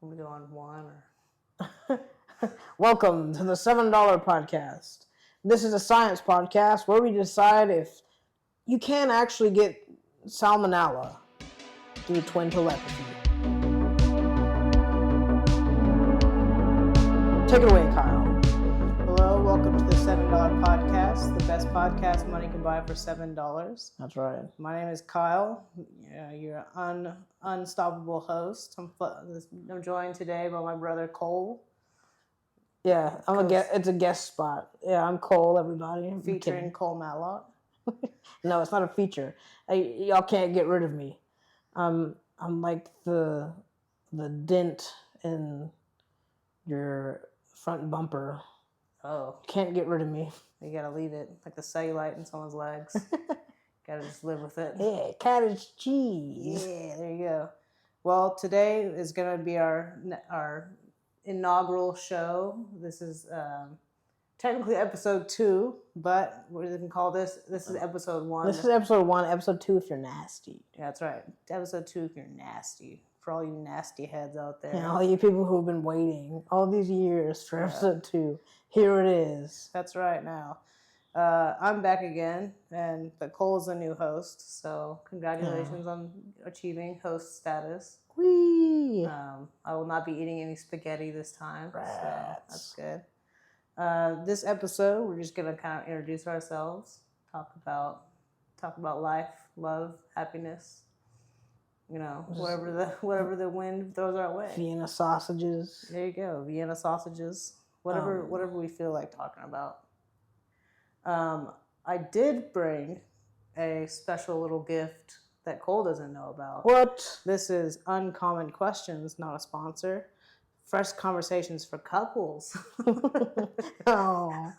I'm gonna go on one or. Welcome to the $7 podcast. This is a science podcast where we decide if you can actually get salmonella through twin telepathy. Take it away, Kyle. Hello, welcome to the $7 podcast, the best podcast money can buy for $7. That's right. My name is Kyle. You're an unstoppable host. I'm joined today by my brother Cole. Yeah, it's a guest spot. Yeah, I'm Cole, everybody. Featuring Cole Matlock. No, it's not a feature. Y'all can't get rid of me. I'm like the dent in your front bumper. Oh. Can't get rid of me. You gotta leave it, like the cellulite in someone's legs. Gotta just live with it. Yeah, cottage cheese. Yeah, there you go. Well, today is gonna be our inaugural show. This is technically episode 2, but we're gonna call this is episode 1. This is episode 1. Episode 2 if you're nasty. Yeah, that's right. Episode 2 if you're nasty. For all you nasty heads out there. And all you people who've been waiting all these years for episode 2. Here it is. That's right now. I'm back again, but Cole's a new host, so congratulations on achieving host status. Whee! I will not be eating any spaghetti this time, Rats. so that's good. This episode, we're just gonna kind of introduce ourselves, talk about life, love, happiness. You know, whatever the wind throws our way. Vienna sausages. There you go, Vienna sausages. Whatever we feel like talking about. I did bring a special little gift that Cole doesn't know about. What? This is Uncommon Questions, not a sponsor. Fresh conversations for couples. Oh.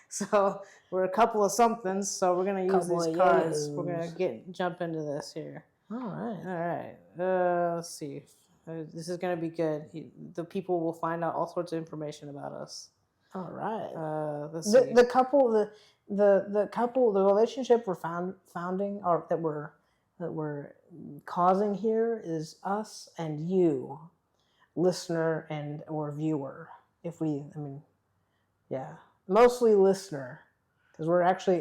So we're a couple of somethings, so we're gonna use these cards. We're gonna jump into this here. All right. Let's see. This is gonna be good. The people will find out all sorts of information about us. All right. Let's see. The couple, the relationship we're founding, or that we're causing here, is us and you, listener and or viewer. Mostly listener, because we're actually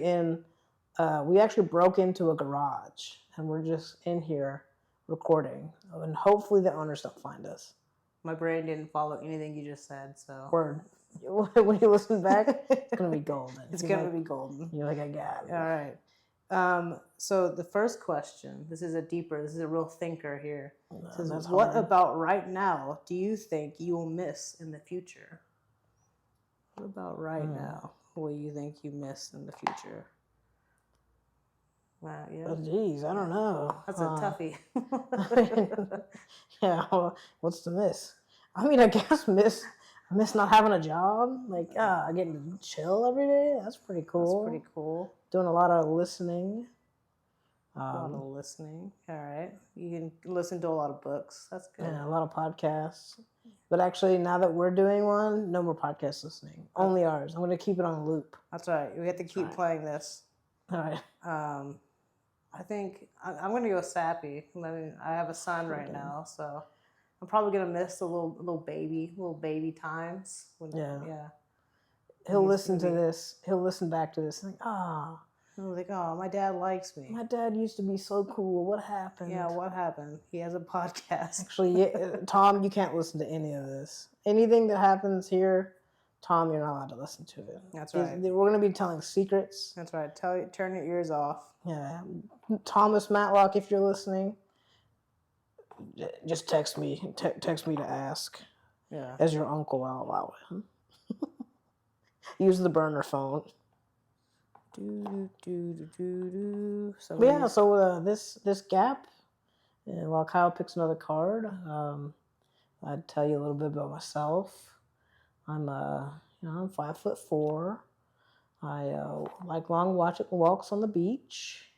we actually broke into a garage and we're just in here recording, and hopefully the owners don't find us. My brain didn't follow anything you just said, so. Word. When you listen back, it's gonna be golden. It's gonna be golden. You're like, I got it. All right. So the first question. This is a real thinker here. It says, what about right now do you think you will miss in the future? What about right now will you think you miss in the future? Wow, yeah. Oh, geez, I don't know. That's a toughie. Yeah, well, what's the miss? I mean, I guess miss not having a job. Like, getting to chill every day. That's pretty cool. That's pretty cool. Doing a lot of listening. All right. You can listen to a lot of books. That's good. And a lot of podcasts. But actually, now that we're doing one, no more podcast listening. Only ours. I'm going to keep it on loop. That's right. We have to keep playing this. All right. I think I'm going to go sappy. I have a son right now, so I'm probably going to miss the little baby times. Yeah. He'll listen to this. He'll listen back to this and think, I'm like, my dad likes me. My dad used to be so cool. What happened? Yeah, what happened? He has a podcast. Actually, Tom, you can't listen to any of this. Anything that happens here, Tom, you're not allowed to listen to it. That's right. We're going to be telling secrets. That's right. Turn your ears off. Yeah. Thomas Matlock, if you're listening, just text me. Text me to ask. Yeah. As your uncle, I'll allow it. Use the burner phone. So this gap, while Kyle picks another card, I'd tell you a little bit about myself. I'm 5'4". I like long walks on the beach.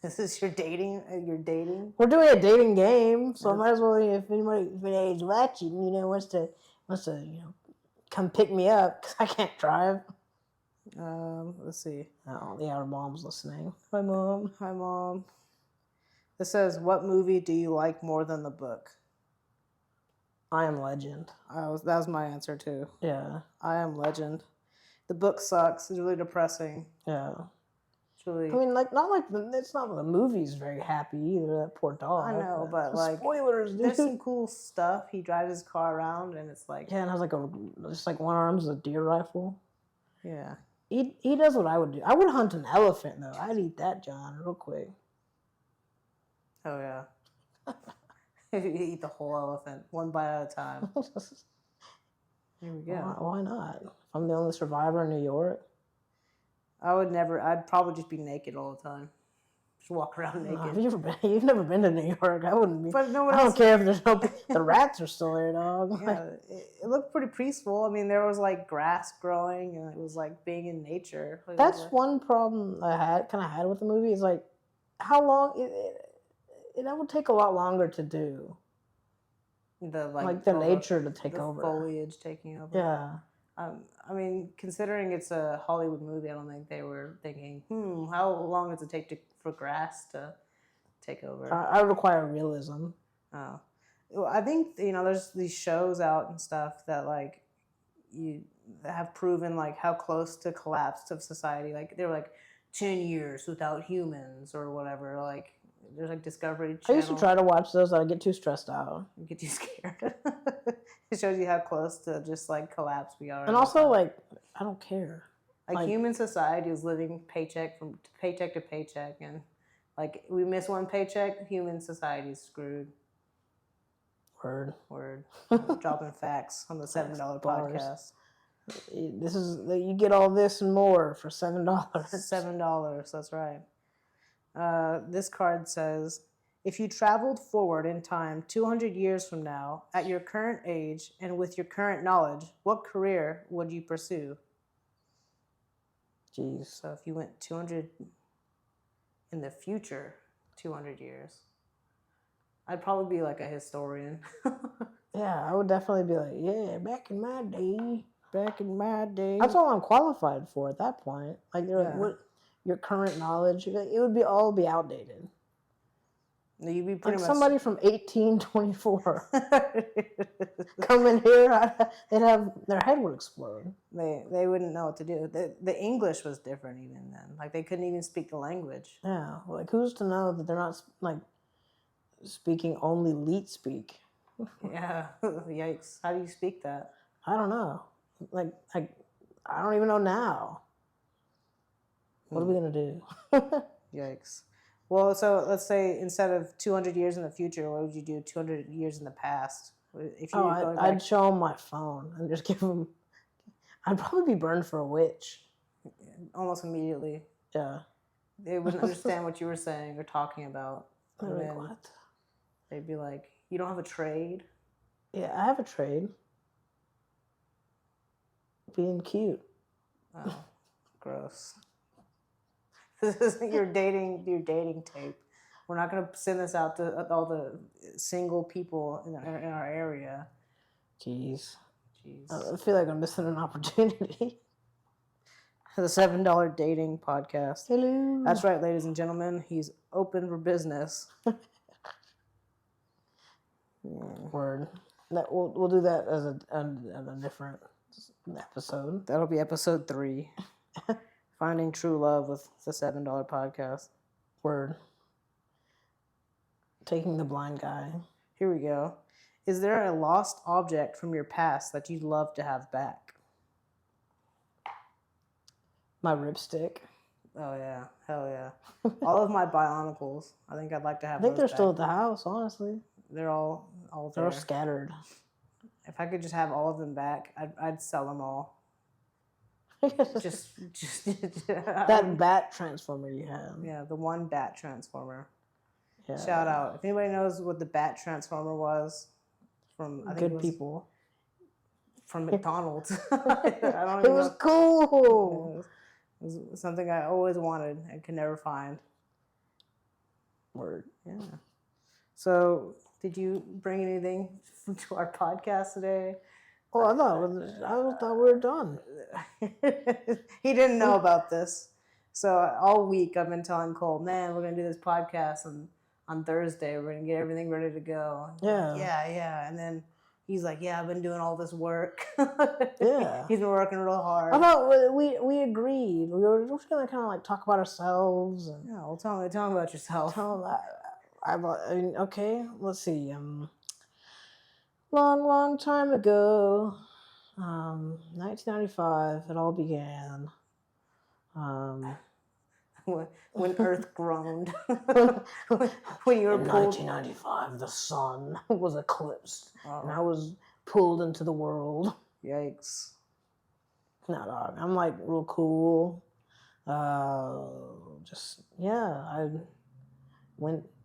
This is your dating. We're doing a dating game, so I might as well. If anybody's watching, wants to come pick me up, because I can't drive. Let's see. Oh, yeah, our mom's listening. Hi, Mom. Hi, Mom. This says, what movie do you like more than the book? I Am Legend. That was my answer too. Yeah. I Am Legend. The book sucks. It's really depressing. Yeah. It's really. I mean, it's not the movie's very happy either. That poor dog. I know, but like spoilers, dude. There's some cool stuff. He drives his car around, and it's like Yeah, and has just like one arm's a deer rifle. yeah. He does what I would do. I would hunt an elephant though. I'd eat that, John, real quick. Oh yeah. You eat the whole elephant, one bite at a time. Here we go. Why not? If I'm the only survivor in New York. I'd probably just be naked all the time. Just walk around naked. You've never been to New York. I wouldn't be. But no one I don't else. care if there's no. The rats are still there, dog. Yeah, it looked pretty peaceful. I mean, there was like grass growing, and it was like being in nature. Like, That's one problem I had with the movie is like how long that would take a lot longer to do. The nature to take over. Foliage taking over. Yeah. I mean, considering it's a Hollywood movie, I don't think they were thinking, how long does it take for grass to take over? I require realism. Oh. Well, I think, there's these shows out and stuff that, like, you have proven, like, how close to collapse of society. Like, they were, like, 10 years without humans or whatever. Like, there's, like, Discovery Channel. I used to try to watch those. I get too stressed out. You get too scared. It shows you how close to just, like, collapse we are. And also, like, I don't care. Like human society is living paycheck to paycheck. And, like, we miss one paycheck, human society's screwed. Word. Dropping facts on the $7 podcast. This is you get all this and more for $7. $7. That's right. This card says, if you traveled forward in time 200 years from now, at your current age and with your current knowledge, what career would you pursue? Jeez. So if you went 200 in the future, 200 years, I'd probably be like a historian. Yeah, I would definitely be like, yeah, back in my day. That's That's all I'm qualified for at that point. Like, what your current knowledge, it would all be outdated. You'd be pretty like much somebody from 1824 come in here, their head would explode. They wouldn't know what to do. The English was different even then. Like, they couldn't even speak the language. Yeah, like who's to know that they're not like speaking only leet speak? Yeah, yikes! How do you speak that? I don't know. Like I don't even know now. What are we gonna do? Yikes. Well, so let's say instead of 200 years in the future, what would you do 200 years in the past? If you I'd show them my phone and just give them. I'd probably be burned for a witch. Almost immediately. Yeah. They wouldn't understand what you were saying or talking about. They're like, what? They'd be like, you don't have a trade? Yeah, I have a trade. Being cute. Oh, gross. This isn't your dating tape. We're not going to send this out to all the single people in our area. Jeez. I feel like I'm missing an opportunity. The $7 dating podcast. Hello. That's right, ladies and gentlemen. He's open for business. Word. We'll do that as a different episode. That'll be episode 3. Finding true love with the $7 podcast. Word. Taking the blind guy. Here we go. Is there a lost object from your past that you'd love to have back? My ripstick. Oh yeah, hell yeah. All of my Bionicles. I think I'd like to have. I think they're back. still at the house. Honestly, they're all there. They're all scattered. If I could just have all of them back, I'd sell them all. just that bat transformer you have. Yeah, the one bat transformer. Yeah. Shout out. If anybody knows what the bat transformer was, from I think Good people. From McDonald's. It was cool. It was something I always wanted and could never find. Word. Yeah. So, did you bring anything to our podcast today? Well, I thought we were done. He didn't know about this. So all week I've been telling Cole, man, we're going to do this podcast. And on Thursday we're gonna get everything ready to go. Yeah. And then he's like, yeah, I've been doing all this work. Yeah. He's been working real hard. I thought we agreed. We were just gonna kind of like talk about ourselves and Yeah, well, tell me about yourself. I mean, okay, let's see. Long time ago, 1995, it all began. When Earth groaned. When you were in pulled. 1995, the sun was eclipsed, and I Oh, was pulled into the world. yikes. No, dog. I'm like real cool. I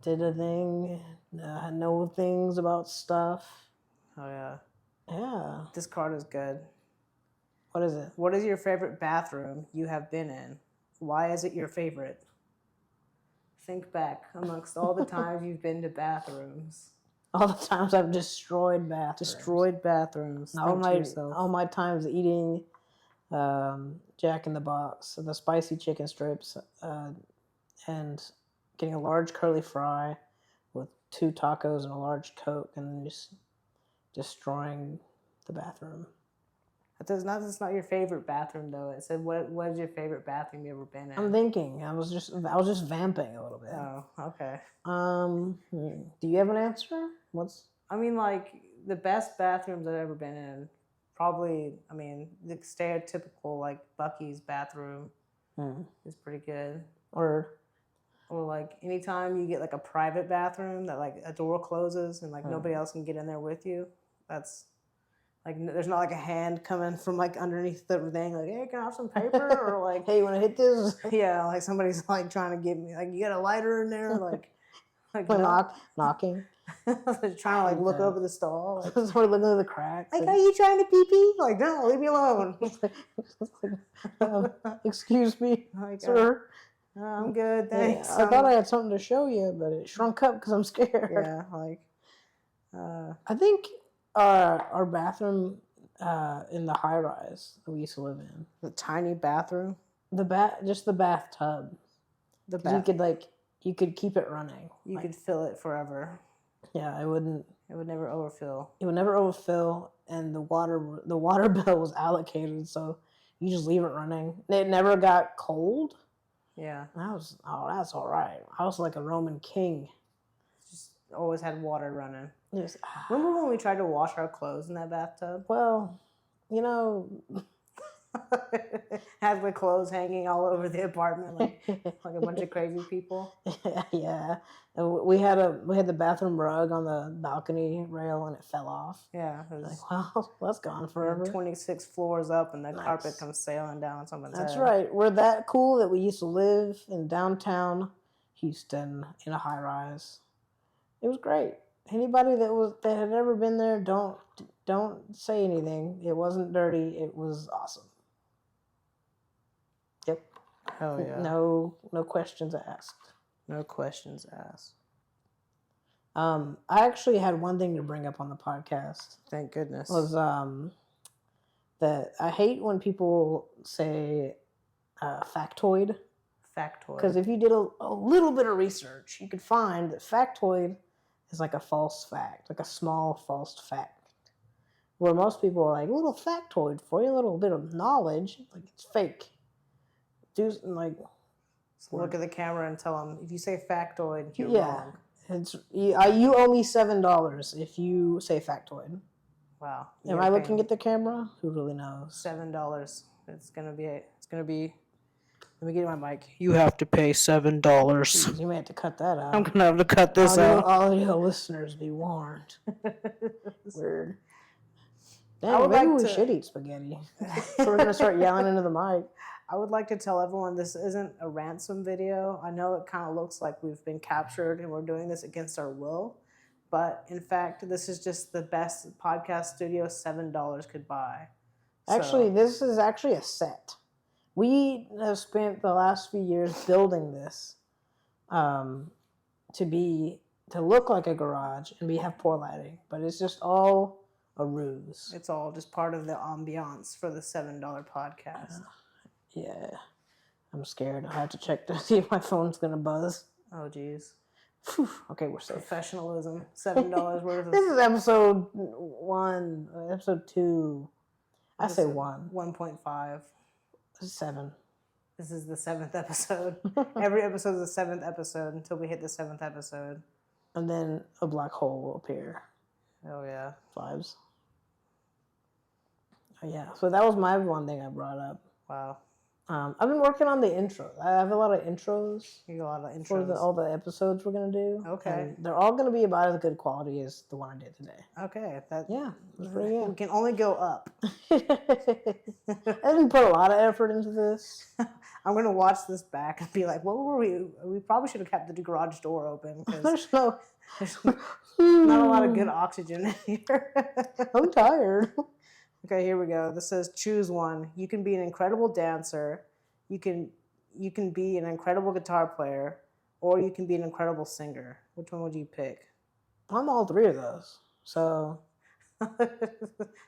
did a thing. I know things about stuff. Oh, yeah. Yeah. This card is good. What is it? What is your favorite bathroom you have been in? Why is it your favorite? Think back amongst all the times you've been to bathrooms. All the times I've destroyed bathrooms. Destroyed bathrooms. All my times eating Jack in the Box, the spicy chicken strips, and getting a large curly fry with 2 tacos and a large Coke, and then just destroying the bathroom. That's not your favorite bathroom though. It said what is your favorite bathroom you ever been in? I'm thinking. I was just vamping a little bit. Oh, okay. Do you have an answer? I mean, like the best bathrooms I've ever been in. Probably, I mean, the stereotypical like Bucky's bathroom is pretty good. Or like anytime you get like a private bathroom that like a door closes and like nobody else can get in there with you. That's like there's not like a hand coming from like underneath the thing like, hey, can I have some paper? Or like, hey, you want to hit this? Yeah, like somebody's like trying to give me like, you got a lighter in there? Like knocking. Trying to like look over the stall. Like, somebody looking through the cracks. Like, are you trying to pee pee? Like, no, leave me alone. Excuse me, like, sir. I'm good, thanks. Yeah, I thought I had something to show you, but it shrunk up because I'm scared. Yeah, like. I think our bathroom in the high rise that we used to live in. The tiny bathroom. Just the bathtub. You could keep it running. You could fill it forever. Yeah, it wouldn't. It would never overfill. It would never overfill, and the water bill was allocated, so you just leave it running. It never got cold. Yeah. That's all right. I was like a Roman king. Just always had water running. Yes. Remember when we tried to wash our clothes in that bathtub? Well, you know. Had the clothes hanging all over the apartment like a bunch of crazy people. Yeah. We had the bathroom rug on the balcony rail and it fell off. Yeah. It was like, well, that's gone forever. 26 floors up and the carpet comes sailing down someone's head. That's right. We're that cool that we used to live in downtown Houston in a high rise. It was great. Anybody that had ever been there, don't say anything. It wasn't dirty. It was awesome. Yep. Hell yeah. No questions asked. No questions asked. I actually had one thing to bring up on the podcast. Thank goodness. Was that I hate when people say factoid. Factoid. Because if you did a little bit of research, you could find that factoid is like a false fact, like a small false fact. Where most people are like, a little factoid for you, a little bit of knowledge, like it's fake. Look at the camera and tell them, if you say factoid, you're wrong. You owe me $7 if you say factoid. Wow. Am I looking at the camera? Who really knows? $7. It's gonna be. Let me get my mic. You have to pay $7. You may have to cut that out. I'm gonna have to cut this out. All your listeners be warned. Weird. I would Maybe like we should eat spaghetti. So we're gonna start yelling into the mic. I would like to tell everyone this isn't a ransom video. I know it kind of looks like we've been captured and we're doing this against our will, but in fact, this is just the best podcast studio $7 could buy. Actually, this is actually a set. We have spent the last few years building this to look like a garage and have poor lighting, but it's just all a ruse. It's all just part of the ambiance for the $7 podcast. Yeah, I'm scared. I have to check to see if my phone's gonna buzz. Oh, geez. Okay, we're safe. Professionalism. $7 worth of. This is episode 1, episode 2. I say 1. 1.5. 7. This is the 7th episode. Every episode is the 7th episode until we hit the 7th episode. And then a black hole will appear. Oh, yeah. Vibes. Oh, yeah. So that was my one thing I brought up. Wow. I've been working on the intro. I have a lot of intros. You got a lot of intros. For all the episodes we're going to do. Okay. And they're all going to be about as good quality as the one I did today. Okay. Yeah. That's pretty good. We can only go up. I didn't put a lot of effort into this. I'm going to watch this back and be like, what were we? We probably should have kept the garage door open because There's not a lot of good oxygen in here. I'm tired. Okay, here we go. This says choose one. You can be an incredible dancer, you can be an incredible guitar player, or you can be an incredible singer. Which one would you pick? I'm all 3 of those. So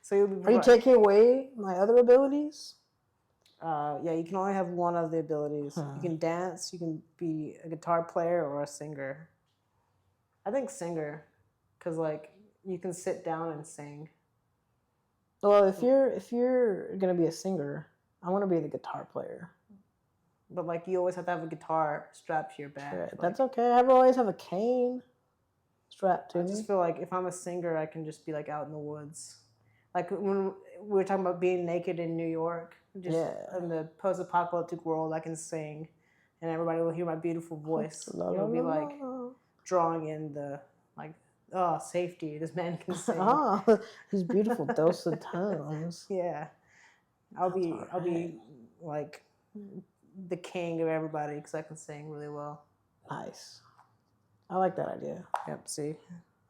So you'll be are you taking away my other abilities? yeah, you can only have one of the abilities. You can dance, you can be a guitar player or a singer. I think singer, because like you can sit down and sing. Well, if you're gonna be a singer, I want to be the guitar player. But like you always have to have a guitar strapped to your back. Sure, Like, that's okay. I always have a cane strapped to I me. just feel like if I'm a singer, I can just be like out in the woods. Like when we were talking about being naked in New York, just in the post-apocalyptic world, I can sing, and everybody will hear my beautiful voice. It'll be like drawing in the like, oh, safety. This man can sing. Oh, these beautiful dulcet tones. Yeah, I'll be like the king of everybody because I can sing really well. Nice. I like that idea. Yep. See,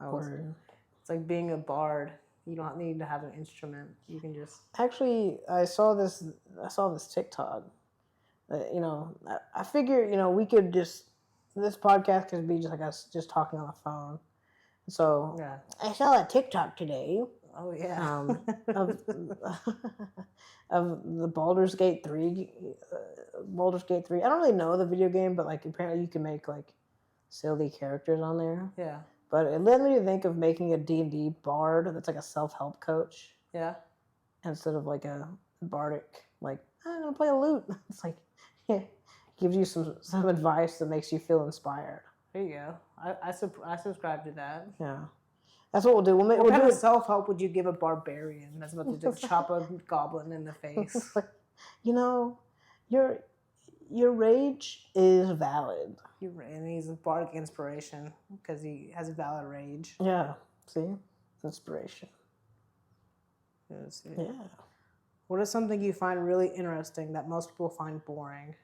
it's like being a bard. You don't need to have an instrument. You can just. Actually, I saw this TikTok. You know, I figure, you know, we could just, this podcast could be just like us just talking on the phone. So Yeah. I saw a TikTok today. Oh yeah. Of the Baldur's Gate 3. Baldur's Gate 3. I don't really know the video game, but like apparently you can make like silly characters on there. Yeah. But it led me to think of making a D&D bard that's like a self-help coach Yeah. instead of like a bardic, like, I'm going to play a lute. It's like, yeah, gives you some advice that makes you feel inspired. There you go. I subscribe to that. Yeah. That's what we'll do. What We'll kind do of self-help would you give a barbarian that's about to just chop a goblin in the face? You know, your rage is valid. And he's a bardic inspiration because he has a valid rage. Yeah. See? Inspiration. Yes, Yeah. What is something you find really interesting that most people find boring?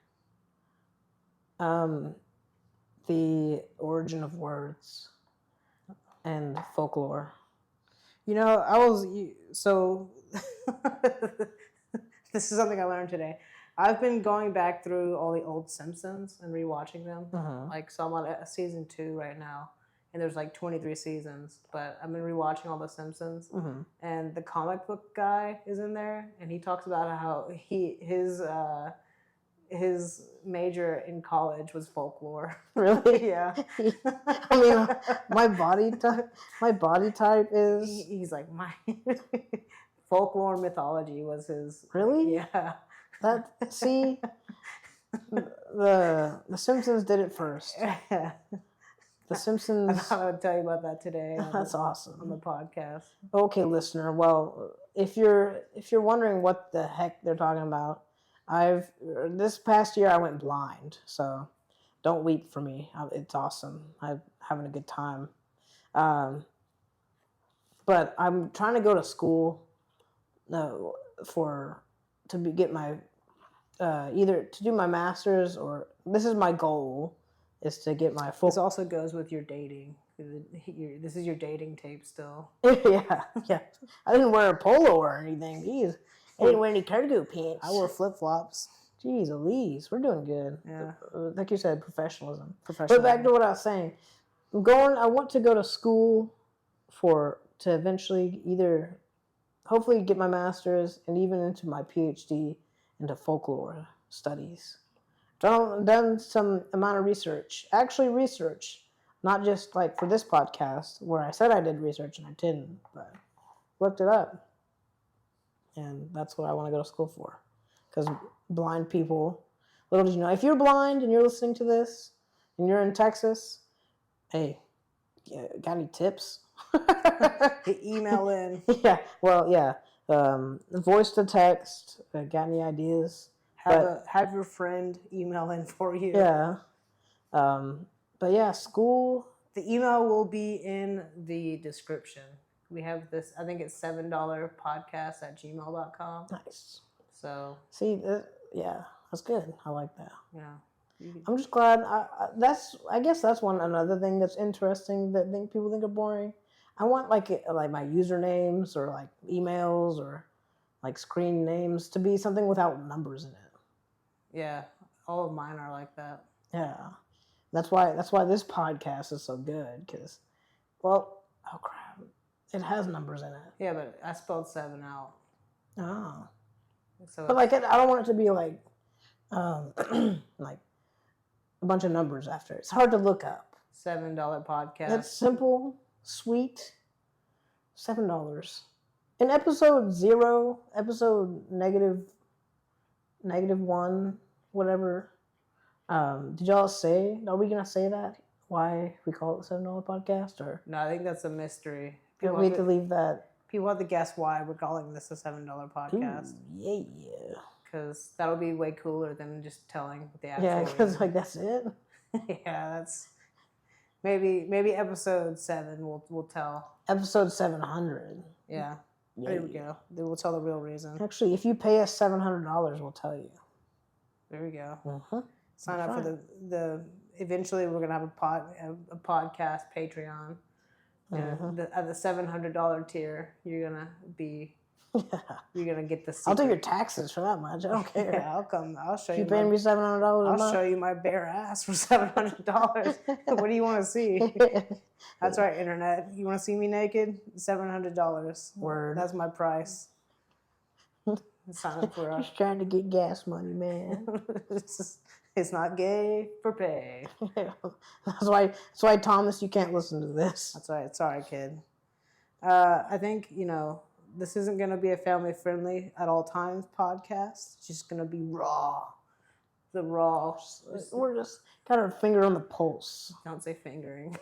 The origin of words and folklore. You know, so this is something I learned today. I've been going back through all the old Simpsons and rewatching them. Like, so I'm on season 2 right now, and there's like 23 seasons. But I've been rewatching all the Simpsons, and the comic book guy is in there, and he talks about how his major in college was folklore. Really? Yeah. I mean, my body type is. He's like, my folklore mythology was his. Really? Yeah. See, the Simpsons did it first. The Simpsons. I thought I would tell you about that today. That's awesome. On the podcast. Okay, listener. Well, if you're wondering what the heck they're talking about, this past year I went blind, so don't weep for me. It's awesome. I'm having a good time. But I'm trying to go to school get my either to do my master's, or this is my goal, is to get my full. This also goes with your dating. This is your dating tape still. yeah. I didn't wear a polo or anything. Jeez. I didn't wear any cargo pants. I wore flip-flops. Jeez, Elise, we're doing good. Yeah. Like you said, professionalism. But back to what I was saying. I want to go to school to eventually either hopefully get my master's and even into my PhD into folklore studies. Done some amount of research. Actually researched Not just like for this podcast where I said I did research and I didn't, but looked it up. And that's what I want to go to school for. Because blind people, little did you know, if you're blind and you're listening to this and you're in Texas, hey, got any tips? Email in. Yeah, well, yeah. Voice to text, got any ideas? Have your friend email in for you. Yeah. But yeah, school. The email will be in the description. We have this, I think it's $7podcast@gmail.com. Nice. So. See, yeah, that's good. I like that. Yeah. I'm just glad. I guess that's another thing that's interesting that people think are boring. I want like my usernames or like emails or like screen names to be something without numbers in it. Yeah, all of mine are like that. Yeah, that's why this podcast is so good because, well, oh crap, it has numbers in it. Yeah, but I spelled 7 out. Oh, so but like I don't want it to be like like a bunch of numbers after it. It's hard to look up. $7 podcast. It's simple, sweet. $7. In episode 0, episode -1, whatever. Did y'all say? Are we gonna say that? Why we call it $7 podcast? Or no, I think that's a mystery. we have to leave that. People have to guess why we're calling this a $7 podcast. Ooh, yeah. Because that'll be way cooler than just telling what the actual. Yeah, because like that's it. Yeah, that's maybe episode 7 we'll tell. Episode 700. Yeah. There we go. We'll tell the real reason. Actually, if you pay us $700, we'll tell you. There we go. Uh-huh. Sign up for the. Eventually, we're gonna have a podcast Patreon. And at the $700 tier, you're gonna get the secret. I'll do your taxes for that much. I don't care. Yeah, I'll show you. You paying me $700 a month? I'll show you my bare ass for $700. What do you want to see? That's right, internet. You want to see me naked? $700. Word. That's my price. Sign up for us. Just trying to get gas money, man. It's not gay for pay. That's why Thomas, you can't listen to this. That's right. Sorry, kid. I think this isn't going to be a family-friendly at all times podcast. It's just going to be raw. The raw. We're just got our finger on the pulse. Don't say fingering.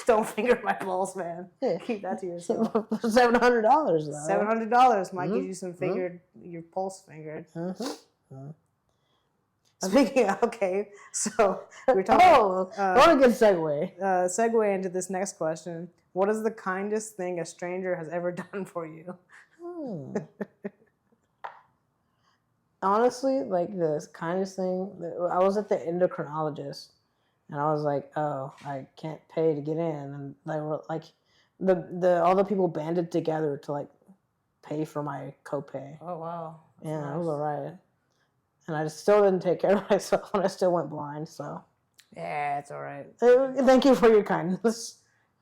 Don't finger my balls, man. Keep that to yourself. $700 though. $700 might get you some your pulse fingered. Speaking of, okay, so we're talking. What a good segue. Segue into this next question. What is the kindest thing a stranger has ever done for you? Honestly, like the kindest thing, I was at the endocrinologist, and I was like, "Oh, I can't pay to get in," and they were like, all the people banded together to like pay for my copay. Oh wow! That's nice. It was alright, and I just still didn't take care of myself, and I still went blind. So yeah, it's alright. Thank you for your kindness.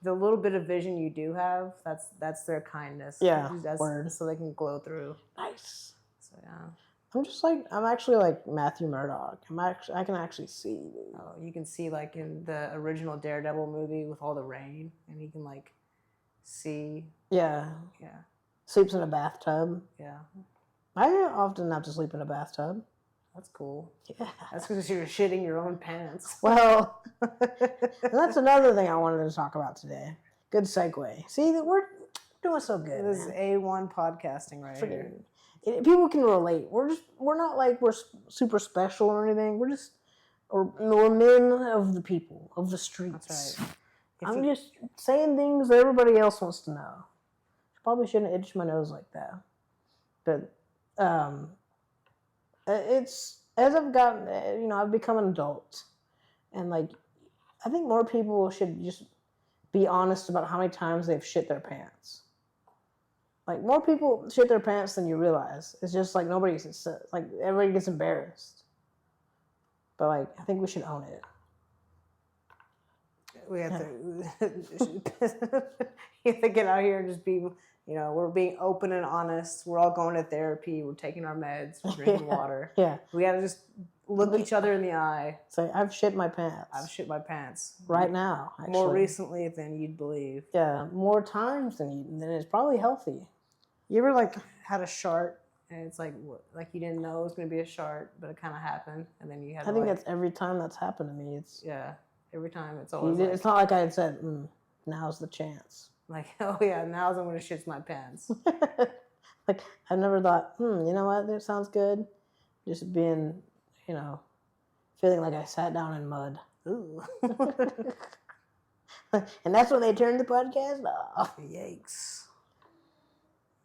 The little bit of vision you do have, that's their kindness. Yeah, word. So they can glow through. Nice. So yeah. I'm actually like Matthew Murdock. I can actually see. Dude. Oh, you can see like in the original Daredevil movie with all the rain, and you can like see. Yeah. Yeah. Sleeps in a bathtub. Yeah. I often have to sleep in a bathtub. That's cool. Yeah. That's because you're shitting your own pants. Well, that's another thing I wanted to talk about today. Good segue. See, we're doing so good. This is A1 podcasting right here. People can relate. We're not like we're super special or anything. We're men of the people, of the streets. That's right. I'm just saying things that everybody else wants to know. Probably shouldn't itch my nose like that. But it's as I've gotten, I've become an adult, and like I think more people should just be honest about how many times they've shit their pants. Like, more people shit their pants than you realize. It's just like everybody gets embarrassed. But like, I think we should own it. We have to get out here and just be, we're being open and honest. We're all going to therapy. We're taking our meds. We're drinking water. Yeah. We got to just look each other in the eye. Say, I've shit my pants. I've shit my pants right now. Actually. More recently than you'd believe. Yeah, more times than it's probably healthy. You ever like had a shart and it's like you didn't know it was gonna be a shart, but it kind of happened, and then you had. I think that's every time that's happened to me. It's every time it's always. It's not like I had said, now's the chance. Like, oh yeah, now's I'm gonna shit my pants. Like I never thought, you know what, that sounds good. Just being, feeling like I sat down in mud. Ooh. And that's when they turned the podcast off. Yikes.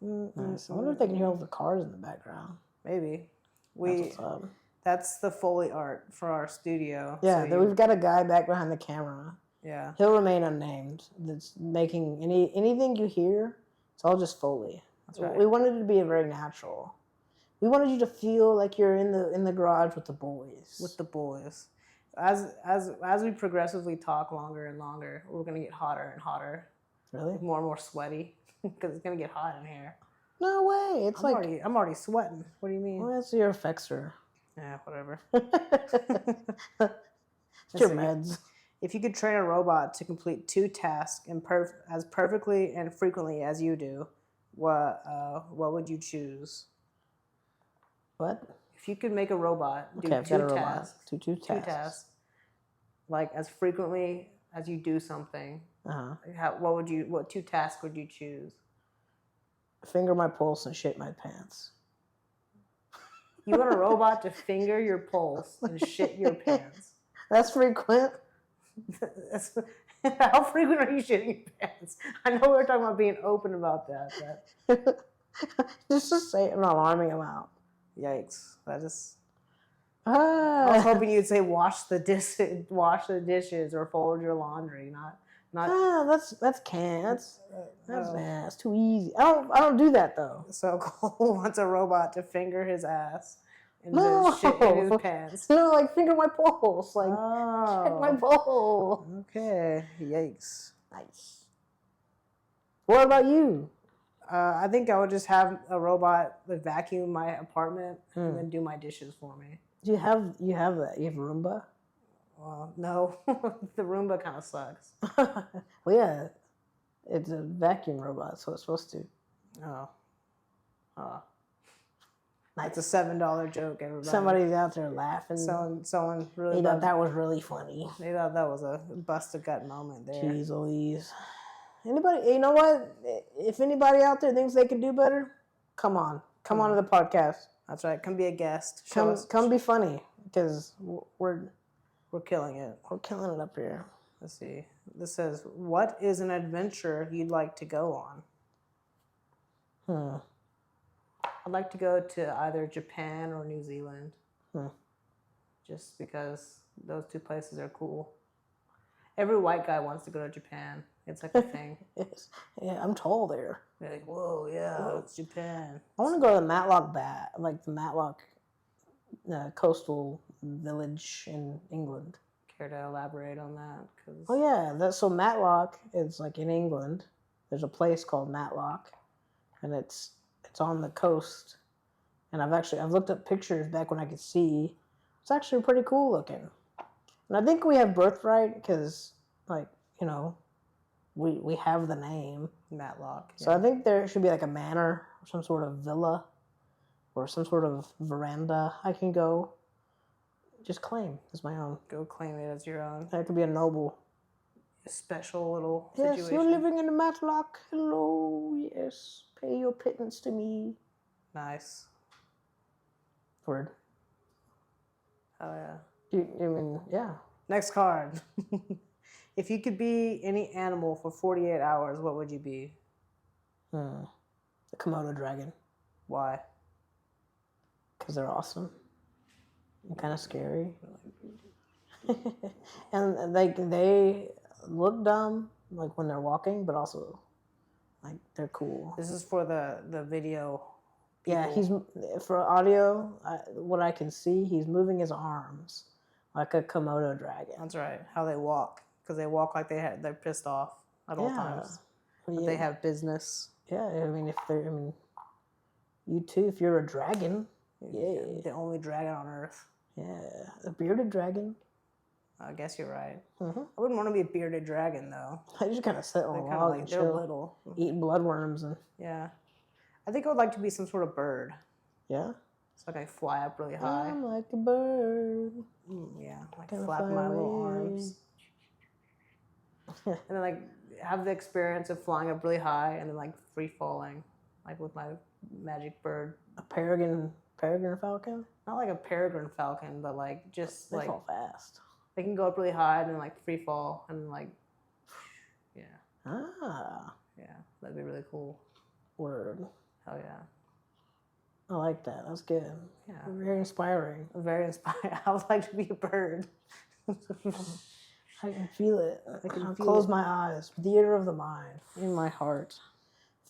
Nice. I wonder if they can hear all the cars in the background. Maybe. That's the Foley art for our studio. Yeah, so we've got a guy back behind the camera. Yeah. He'll remain unnamed. That's making anything you hear, it's all just Foley. That's right. We wanted it to be very natural. We wanted you to feel like you're in the garage with the boys. With the boys. As we progressively talk longer and longer, we're gonna get hotter and hotter. Really? More and more sweaty. Because it's gonna get hot in here. No way! I'm already sweating. What do you mean? Well, that's your fixer. Yeah, whatever. It's your meds. If you could train a robot to complete 2 tasks as perfectly and frequently as you do, what would you choose? What? If you could make a robot do I've got a robot. tasks, two tasks, like as frequently as you do something. What 2 tasks would you choose? Finger my pulse and shit my pants. You want a robot to finger your pulse and shit your pants? That's frequent. How frequent are you shitting your pants? I know we were talking about being open about that. Just to say, I'm not alarming him out. Yikes! I was hoping you'd say wash the dishes or fold your laundry, not. That's too easy. I don't do that though. So Cole wants a robot to finger his ass and then shit in his pants. No, like finger my pulse, like check my pulse. Okay, yikes. Nice. What about you? I think I would just have a robot that vacuum my apartment and then do my dishes for me. You have that? You have Roomba? Well, no. The Roomba kind of sucks. Well, yeah. It's a vacuum robot, so it's supposed to. Oh. It's a $7 joke, everybody. Somebody's out there laughing. Someone really thought that was really funny. They thought that was a bust-a-gut moment there. Jeez Louise. Anybody, you know what? If anybody out there thinks they can do better, come on. Come on to the podcast. That's right. Come be a guest. Come be funny, because we're killing it. We're killing it up here. Let's see. This says, what is an adventure you'd like to go on? I'd like to go to either Japan or New Zealand. Just because those 2 places are cool. Every white guy wants to go to Japan. It's like a thing. Yeah, I'm tall there. They're like, whoa, yeah, it's Japan. I want to go to the Matlock the Matlock coastal village in England. Care to elaborate on that? Oh yeah, so Matlock is like in England. There's a place called Matlock, and it's on the coast. And I've looked up pictures back when I could see. It's actually pretty cool looking. And I think we have birthright because, we have the name Matlock. Yeah. So I think there should be like a manor, or some sort of villa, or some sort of veranda I can go just claim as my own. Go claim it as your own. That could be a noble. A special little situation. Yes, you're living in a Matlock. Hello, yes. Pay your pittance to me. Nice. Word. Oh, yeah. Yeah. Next card. If you could be any animal for 48 hours, what would you be? The Komodo dragon. Why? Because they're awesome. And kind of scary. And they look dumb, like when they're walking, but also, like, they're cool. This is for the video. Yeah, for audio, what I can see, he's moving his arms like a Komodo dragon. That's right. How they walk. Because they walk like they're pissed off at all times. But they have business. Yeah, you too, if you're a dragon. Yeah. The only dragon on Earth. Yeah, a bearded dragon. I guess you're right. Mm-hmm. I wouldn't want to be a bearded dragon though. I just kind of sit on They're a kind of log like and they're chill, little. eat bloodworms and Yeah, I think I would like to be some sort of bird. yeah. So like I fly up really high. I'm like a bird. Yeah, like Kinda flap fly my little away. arms, and then like have the experience of flying up really high and then like free falling, like with my magic bird. A peregrine falcon. Not like a peregrine falcon, but like just They like fall fast. they can go up really high and then like free fall and then like yeah, Ah, that'd be really cool. word. Hell yeah. I like that. That's good. Yeah. Very inspiring. Very inspiring. I would like to be a bird. I can feel it. I can I'll feel close it. my eyes. Theater of the mind. In my heart.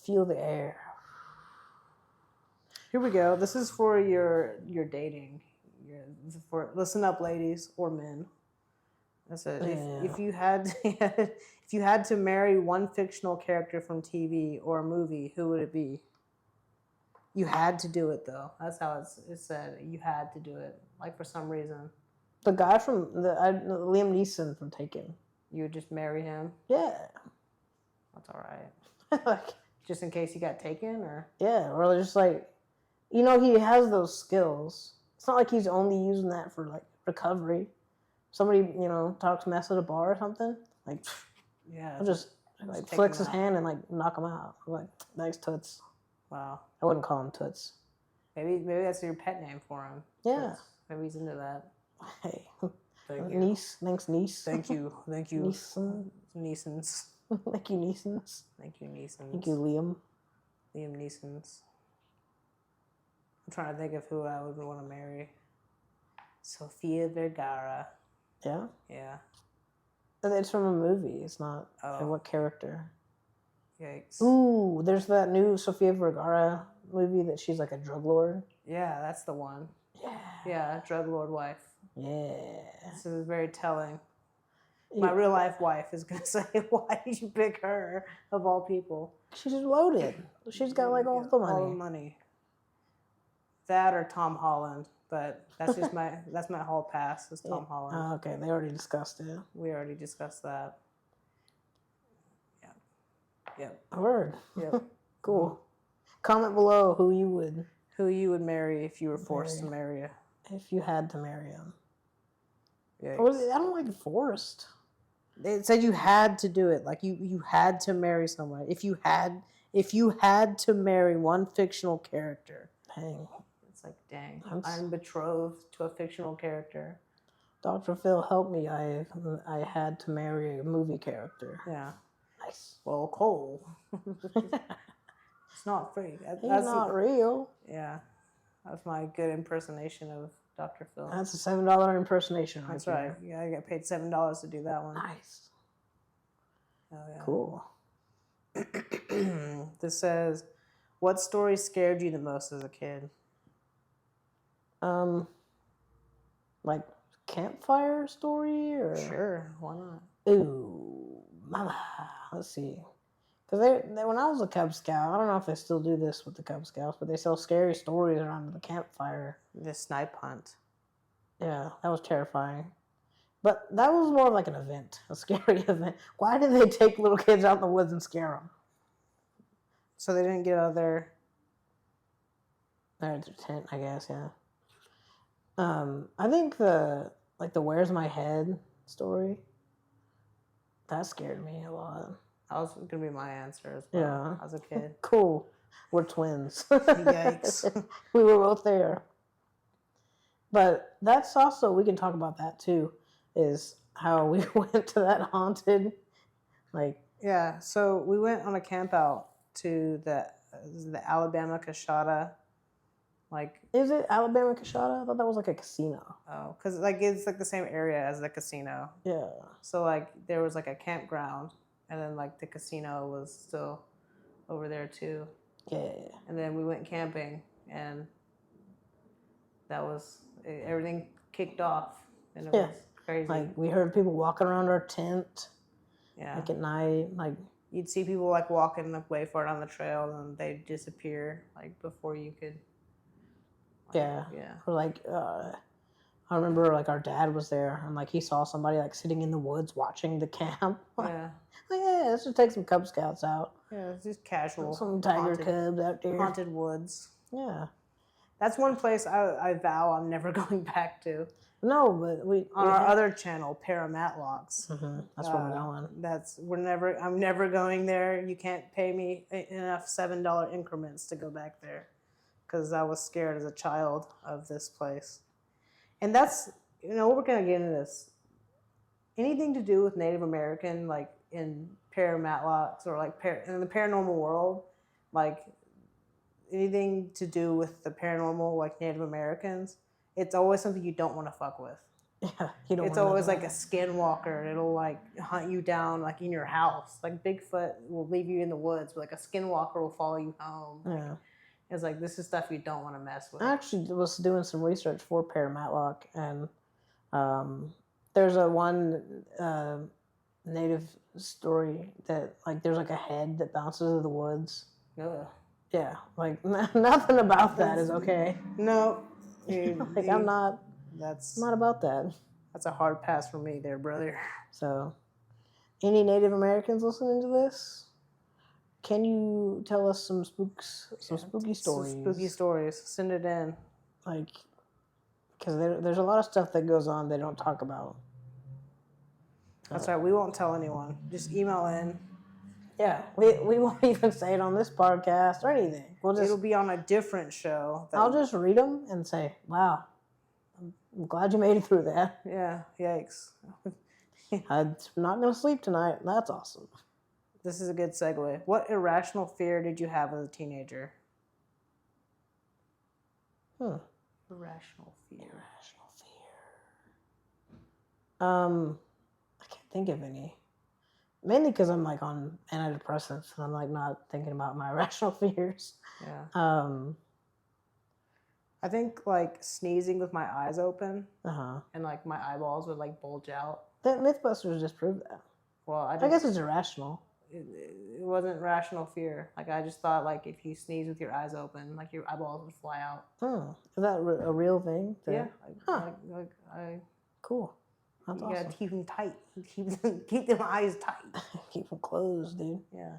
Feel the air. Here we go. This is for your dating. Listen up, ladies or men. That's it. Yeah. If you had if you had to marry one fictional character from TV or a movie, who would it be? You had to do it though. That's how it's said. You had to do it. Like for some reason, The guy from Liam Neeson from Taken. you would just marry him. Yeah. That's all right. Like, Just in case he got taken, or yeah, or just like, he has those skills. It's not like he's only using that for like recovery. Somebody, talks mess at a bar or something. Like, yeah. I'll just like take flicks him his out. hand and like knock him out. I'm like, thanks, Toots. Wow. I wouldn't call him Toots. Maybe that's your pet name for him. Yeah. Maybe he's into that. Hey, Thank you. niece. Thanks, niece. Thank you. Thank you. Neeson. Neesons. Thank you, Neesons. Thank you, Neesons. Thank you, Liam. Liam Neesons. I'm trying to think of who I would want to marry. Sofia Vergara. Yeah. Yeah. And it's from a movie. It's not. Oh. What character? Yikes. Ooh, there's that new Sofia Vergara movie that she's like a drug lord. Yeah, that's the one. Yeah. Yeah, drug lord wife. Yeah. This is very telling. My real life wife is gonna say, "Why did you pick her of all people?" She's loaded. She's got like all the money. All the money. That or Tom Holland, but that's just that's my hall pass. Is Tom Holland. Oh, okay, they already discussed it. We already discussed that. Yep. Word. Yep. Cool. Comment below who you would, Who you would marry if you were forced to marry. if you had to marry him. Yeah. Or I don't like forced. It said you had to do it. Like you had to marry someone. If you had to marry one fictional character. Dang. It's like, dang. That's- I'm betrothed to a fictional character. Dr. Phil, help me. I had to marry a movie character. Yeah. Nice. Well, Cole. It's not free. He's not real. Yeah. That's my good impersonation of Dr. Phil. That's a $7 impersonation. That's right right. Yeah, I got paid $7 to do that one. Nice. Oh, yeah. Cool. This says, what story scared you the most as a kid? Like campfire story or Sure, why not? ooh, mama. Let's see. Because they when I was a Cub Scout, I don't know if they still do this with the Cub Scouts, but they sell scary stories around the campfire. The snipe hunt. Yeah, that was terrifying. But that was more like an event, a scary event. Why did they take little kids out in the woods and scare them? So they didn't get out of their... Their tent, I guess. Yeah. I think the "Where's My Head" story that scared me a lot. That was going to be my answer as well. Yeah. As a kid. Cool. We're twins. Yikes. We were both there. But that's also, we can talk about that too, is how we went to that haunted, like... Yeah, so we went on a camp out to the Alabama Coshada, like... Is it Alabama Coshada? I thought that was like a casino. Oh, because like it's like the same area as the casino. Yeah. So like there was like a campground, and then like the casino was still over there too. Yeah. And then we went camping, and that was everything kicked off, and it Yeah. was crazy. Like, we heard people walking around our tent, Yeah, like at night, like... you'd see people like walking like way far down the trail, and they'd disappear like before you could. Yeah. Yeah. Or like, I remember like our dad was there and like he saw somebody like sitting in the woods watching the camp. Yeah. Like, yeah, let's just take some Cub Scouts out. Yeah, it's just casual. Some tiger cubs out there. Haunted woods. Yeah. That's one place I vow I'm never going back to. No, but On our other channel, Paramatlocks. That's where we're going. I'm never going there. You can't pay me enough $7 increments to go back there, because I was scared as a child of this place. And that's, we're gonna get into this. Anything to do with Native American, like in Paramatlocks or like in the paranormal world, like anything to do with the paranormal, like Native Americans, it's always something you don't want to fuck with. Yeah, it's always like a skinwalker, and it'll like hunt you down like in your house. Like Bigfoot will leave you in the woods, but like a skinwalker will follow you home. Yeah. It's like, this is stuff you don't want to mess with. I actually was doing some research for Paramatlock, and there's one native story that like there's like a head that bounces in the woods. Ugh. Yeah, like nothing about that is okay. No, I'm not about that. That's a hard pass for me there, brother. So, any Native Americans listening to this, can you tell us some spooky stories? Some spooky stories. Send it in. Like, because there's a lot of stuff that goes on they don't talk about. That's right. We won't tell anyone. Just email in. Yeah, we won't even say it on this podcast or anything. It'll be on a different show. I'll just read them and say, wow, I'm glad you made it through that. Yeah, yikes. I'm not going to sleep tonight. That's awesome. This is a good segue. What irrational fear did you have as a teenager? Irrational fear. I can't think of any. Mainly because I'm like on antidepressants and I'm like not thinking about my irrational fears. Yeah. I think like sneezing with my eyes open and like my eyeballs would like bulge out. That Mythbusters just proved that. Well, I guess it's irrational. It wasn't rational fear. Like I just thought like if you sneeze with your eyes open, like your eyeballs would fly out. Is that a real thing? Yeah. Cool. That's you awesome. gotta keep them tight. Keep them eyes tight. Keep them closed, dude. Yeah.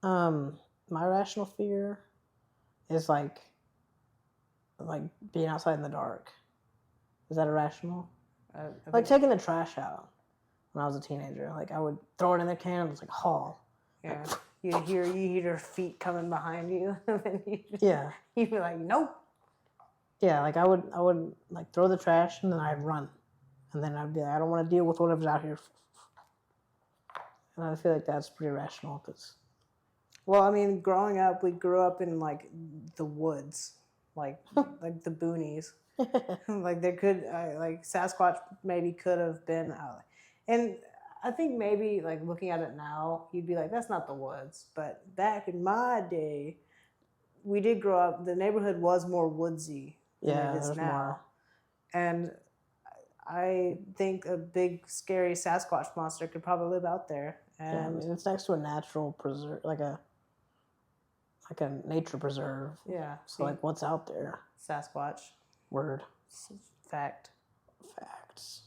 My rational fear is like being outside in the dark. Is that irrational? Like taking the trash out when I was a teenager. Like I would throw it in the can and it's like haul. Yeah. You hear your feet coming behind you, and then you'd be like, nope. Yeah, like I would like throw the trash and then I'd run. And then I'd be like, I don't want to deal with whatever's out here. And I feel like that's pretty rational because... Well, I mean, growing up, we grew up in, like, the woods. Like the boonies. Like, there could... like, Sasquatch maybe could have been... and I think maybe, like, looking at it now, you'd be like, that's not the woods. But back in my day, we did grow up... The neighborhood was more woodsy than it is now. More. And... I think a big, scary Sasquatch monster could probably live out there. And it's next to a natural preserve, like a nature preserve. Yeah. So, like, what's out there? Sasquatch. Word. Fact. Facts.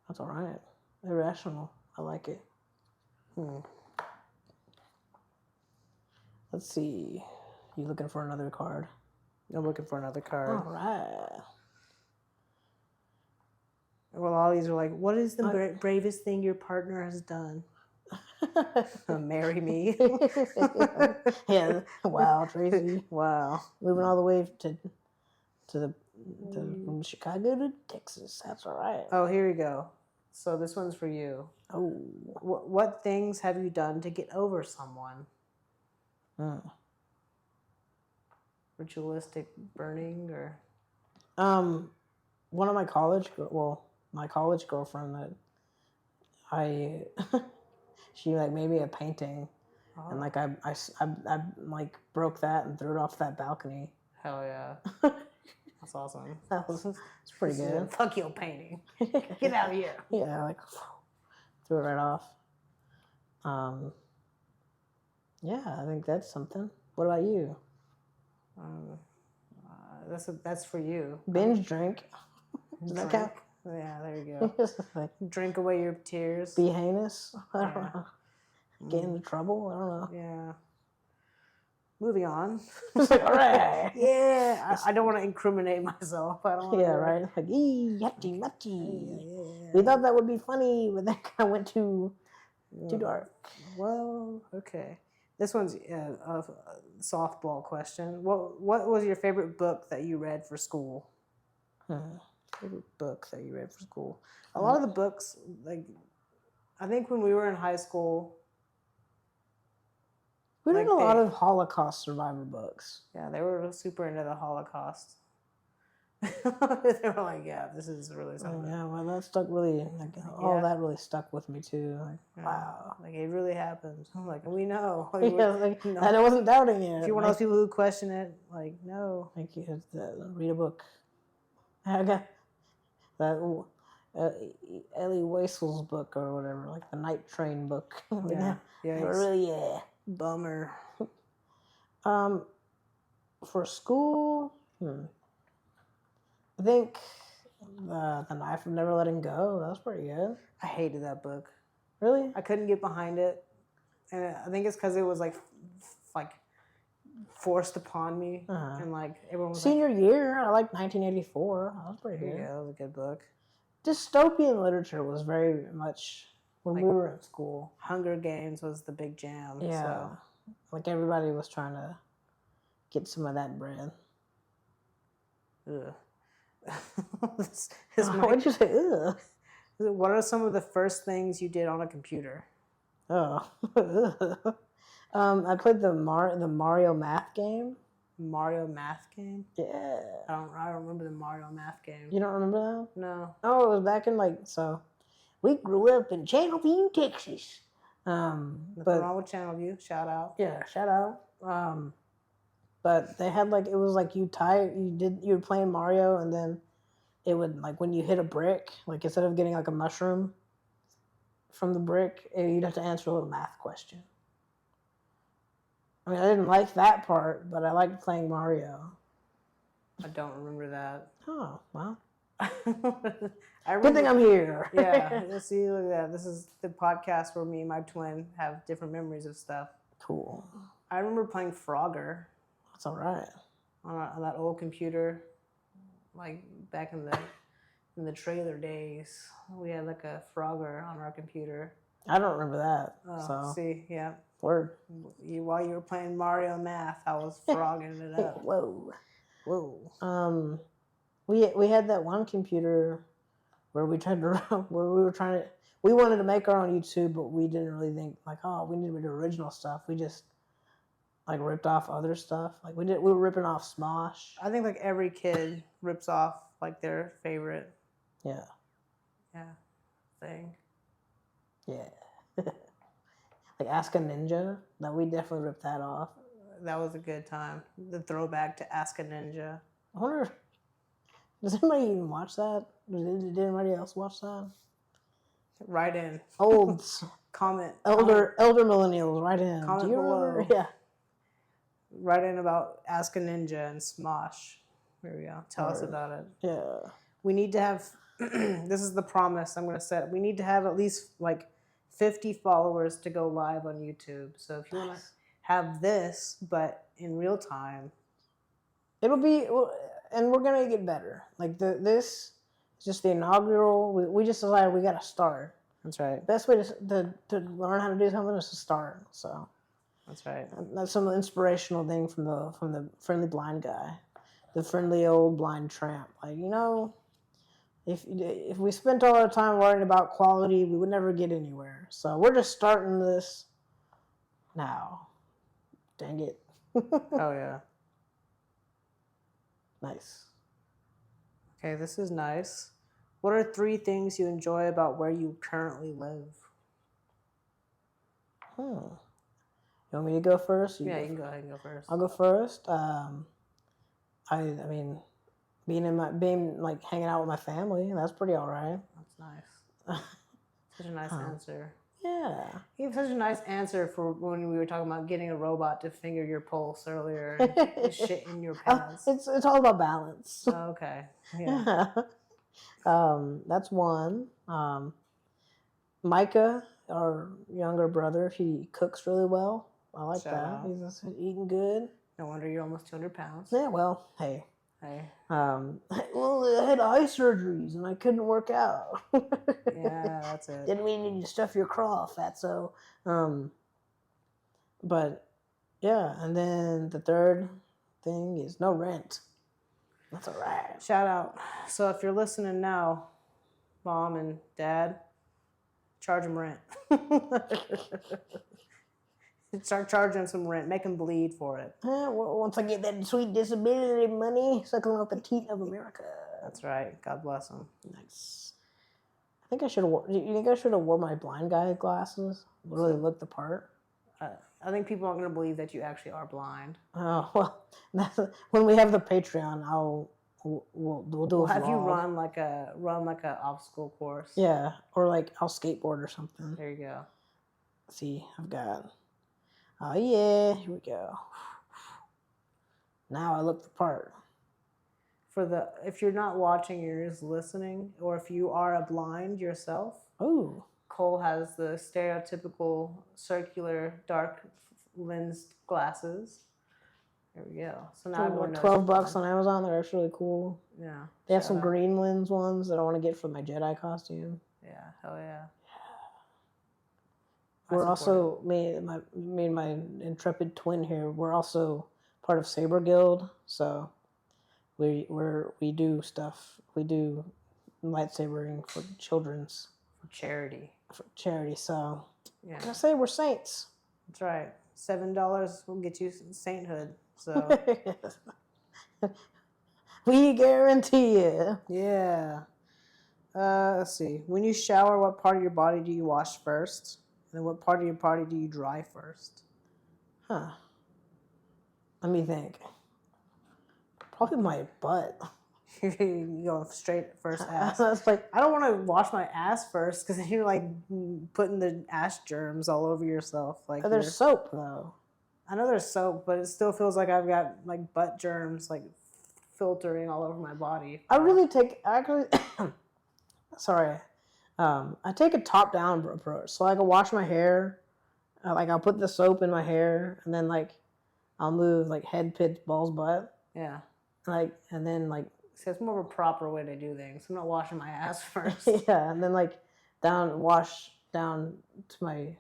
That's all right. Irrational. I like it. Let's see. You looking for another card? I'm looking for another card. All right. Well, all these are like, what is the bravest thing your partner has done? Marry me. Yeah. Wow, Tracy. Wow. Moving all the way from Chicago to Texas. That's all right. Oh, here we go. So this one's for you. Oh. What things have you done to get over someone? Ritualistic burning or? One of my my college girlfriend that she like made me a painting, and like I like broke that and threw it off that balcony. Hell yeah, that's awesome. It's pretty good. Fuck your painting. Get out of here. Yeah, like threw it right off. Yeah, I think that's something. What about you? that's for you. Binge drink. Does that count? Yeah, there you go. Just like, Drink away your tears. be heinous. I don't Yeah. know. Get into trouble. I don't know. Yeah. Moving on. It's like, all right. Yeah, I don't want to incriminate myself. I don't. Yeah, Wanna, right. Like, yucky, Yeah, mucky. yeah. We thought that would be funny, but that kind of went too dark. Well, okay. This one's a softball question. What was your favorite book that you read for school? Favorite book that you read for school? A lot of the books, like, I think when we were in high school, We read like a lot of Holocaust survivor books. yeah, they were super into the Holocaust. They were like, yeah, this is really something. Yeah, well, that stuck really, like, all that really stuck with me too. Like, wow. Like, it really happened. I'm like, we know. Like, Yeah, like, no. and I wasn't doubting it. If you're one of like, those people who question it, like, no. like, you have to read a book. I got that Ellie Waisel's book or whatever, like the Night Train book. Yeah. Really, Bummer. For school, I think The Knife of Never Letting Go. That was pretty good. I hated that book. Really? I couldn't get behind it, and I think it's because it was like forced upon me, and like everyone was Senior year, I liked 1984. That was pretty good. Yeah, that was a good book. Dystopian literature was very much when we were in school. Hunger Games was the big jam. Yeah, So. like everybody was trying to get some of that bread. Ugh. What'd you say? Ugh. What are some of the first things you did on a computer? Oh, I played the Mario Math game. Mario Math game? Yeah. I don't remember the Mario Math game. You don't remember that? No. Oh, it was back in we grew up in Channelview, Texas. Nothing wrong with Channelview. Shout out. Yeah, shout out. But they had it was like you were playing Mario, and then it would, like, when you hit a brick, like, instead of getting like a mushroom from the brick, you'd have to answer a little math question. I mean, I didn't like that part, but I liked playing Mario. I don't remember that. Oh, well. Good thing I'm here. Yeah. See, look at that. This is the podcast where me and my twin have different memories of stuff. Cool. I remember playing Frogger. That's all right. On that old computer, like back in the trailer days, we had like a Frogger on our computer. I don't remember that. Oh, so see, yeah. Word. While you were playing Mario Math, I was frogging it up. Whoa. Whoa. We had that one computer where we we wanted to make our own YouTube, but we didn't really think we need to do original stuff. We just ripped off other stuff. We were ripping off Smosh. I think every kid rips off their favorite thing. Yeah. Ask a Ninja. That we definitely ripped that off. That was a good time. The throwback to Ask a Ninja. I wonder, does anybody even watch that? Did anybody else watch that? Write in. Olds. Comment. Elder millennials, write in. Comment Do you below. remember? Yeah. Write in about Ask a Ninja and Smosh. Here we go. Tell us about it. Yeah. We need to have, this is the promise I'm going to set. We need to have at least 50 followers to go live on YouTube. So if you want to have this, but in real time. It'll be, and we're going to get better. This is just the inaugural, we just decided we got to start. That's right. Best way to learn how to do something is to start. So. That's right. That's some inspirational thing from the friendly blind guy, the friendly old blind tramp. If we spent all our time worrying about quality, we would never get anywhere. So we're just starting this now. Dang it. Oh yeah. Nice. Okay, this is nice. What are 3 things you enjoy about where you currently live? You want me to go first? You can go ahead and go first. I'll go first. I mean, being hanging out with my family, that's pretty all right. That's nice. Such a nice answer. Yeah. You have such a nice answer for when we were talking about getting a robot to finger your pulse earlier and shit in your pants. It's all about balance. Oh, okay. Yeah. That's one. Micah, our younger brother, he cooks really well. I like Shout that. out. He's just eating good. No wonder you're almost 200 pounds. Yeah, well, hey. Hey. Well, I had eye surgeries and I couldn't work out. Yeah, that's it. Didn't mean you need to stuff your craw, fatso. But yeah, and then the third thing is no rent. That's all right. Shout out. So if you're listening now, mom and dad, charge them rent. Start charging them some rent. Make them bleed for it. Well, once I get that sweet disability money, suckling off the teat of America. That's right. God bless them. Nice. I think I should have. Do you think I should have wore my blind guy glasses? Really look the part. I think people aren't going to believe that you actually are blind. Oh well, when we have the Patreon, we'll do a Have you vlog. run like a obstacle course? Yeah, or like I'll skateboard or something. There you go. See, I've got. Oh yeah, here we go. Now I look the part. If you're not watching, you're just listening, or if you are a blind yourself, Oh. Cole has the stereotypical circular dark lensed glasses. There we go. So now everyone knows. $12 on Amazon. They're actually really cool. Yeah. They have some green lens ones that I want to get for my Jedi costume. Yeah. Hell yeah. We're also me and my intrepid twin here. We're also part of Saber Guild, so we do stuff. We do lightsabering for children's charity. For charity. So yeah, I say we're saints. That's right. $7 will get you sainthood. So we guarantee it. Yeah. Let's see. When you shower, what part of your body do you wash first? And then what part of your body do you dry first? Huh. Let me think. Probably my butt. You go straight first ass. It's like, I don't want to wash my ass first because then you're like putting the ass germs all over yourself. Like there's soap though. I know there's soap, but it still feels like I've got like butt germs like filtering all over my body. I really take sorry. I take a top-down approach. So I can wash my hair. Like I'll put the soap in my hair, and then like I'll move like head, pits, balls, butt. Yeah. Like and then like. So it's more of a proper way to do things. I'm not washing my ass first. Yeah, and then like wash down to my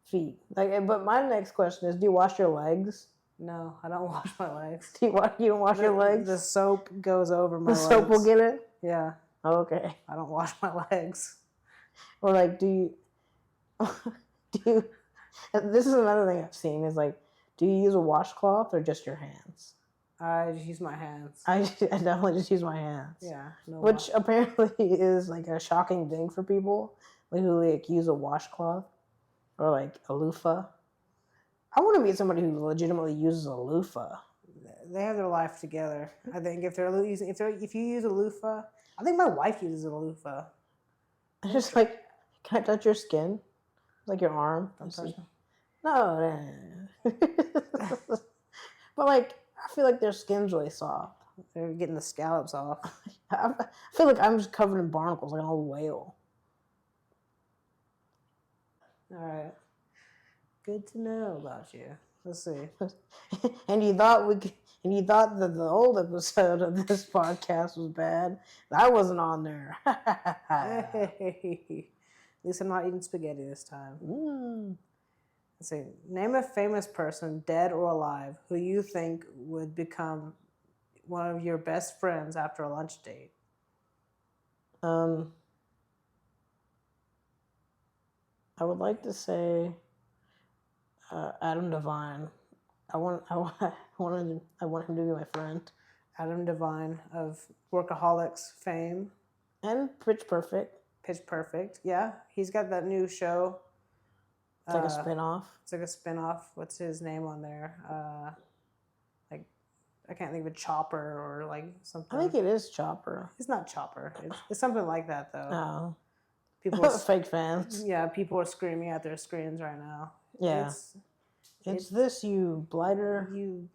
feet. Like, but my next question is: do you wash your legs? No, I don't wash my legs. You don't wash your legs? The soap goes over my legs. The soap will get it? Yeah. Oh, okay. I don't wash my legs. Or like, do you, this is another thing I've seen is like, do you use a washcloth or just your hands? I just use my hands. I definitely just use my hands. Yeah. No Which apparently is like a shocking thing for people like, who like use a washcloth or like a loofah. I want to meet somebody who legitimately uses a loofah. They have their life together. I think if you use a loofah, I think my wife uses a loofah. It's just like, can I touch your skin? Like your arm? No. But like, I feel like their skin's really soft. They're getting the scallops off. I feel like I'm just covered in barnacles like an old whale. All right. Good to know about you. Let's see. And you thought that the old episode of this podcast was bad. I wasn't on there. Hey. At least I'm not eating spaghetti this time. Let's see. Name a famous person, dead or alive, who you think would become one of your best friends after a lunch date. I would like to say Adam Devine. I want him to be my friend. Adam Devine of Workaholics fame. And Pitch Perfect. Pitch Perfect, yeah. He's got that new show. It's like a spinoff. It's like a spinoff. What's his name on there? Like, I can't think of a Chopper or like something. I think it is Chopper. It's not Chopper. It's something like that though. Oh. People, Fake fans. yeah, people are screaming at their screens right now. Yeah. It's this, you blighter. You